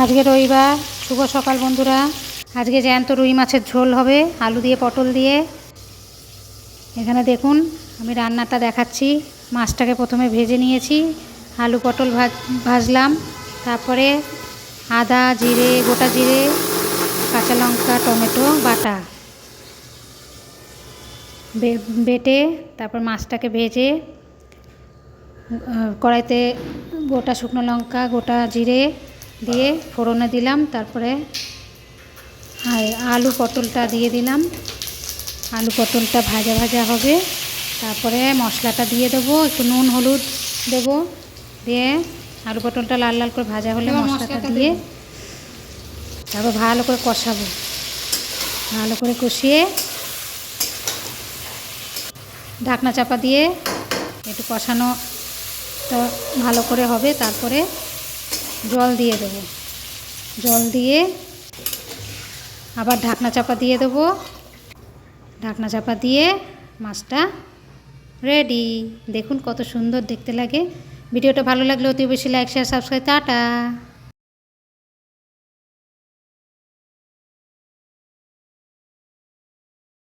আজকে রবিবার, শুভ সকাল বন্ধুরা। আজকে জ্যান্ত রুই মাছের ঝোল হবে আলু দিয়ে পটল দিয়ে। এখানে দেখুন আমি রান্নাটা দেখাচ্ছি। মাছটাকে প্রথমে ভেজে নিয়েছি, আলু পটল ভাজলাম, তারপরে আদা জিরে গোটা জিরে কাঁচা লঙ্কা টমেটো বাটা বেটে তারপর মাছটাকে ভেজে কড়াইতে গোটা শুকনো লঙ্কা গোটা জিরে দিয়ে ফোড়নে দিলাম। তারপরে আলু পটলটা দিয়ে দিলাম। আলু পটলটা ভাজা ভাজা হবে, তারপরে মশলাটা দিয়ে দেবো, একটু নুন হলুদ দেবো, দিয়ে আলু পটলটা লাল লাল করে ভাজা হলে মশলাটা দিয়ে তারপর ভালো করে কষাবো। ভালো করে কষিয়ে ঢাকনা চাপা দিয়ে একটু কষানোটা ভালো করে হবে। তারপরে জল দিয়ে দেবো, জল দিয়ে আবার ঢাকনা চাপা দিয়ে দেবো। ঢাকনা চাপা দিয়ে মাছটা রেডি। দেখুন কত সুন্দর দেখতে লাগে। ভিডিওটা ভালো লাগলে অতি বেশি লাইক শেয়ার সাবস্ক্রাইব। টাটা।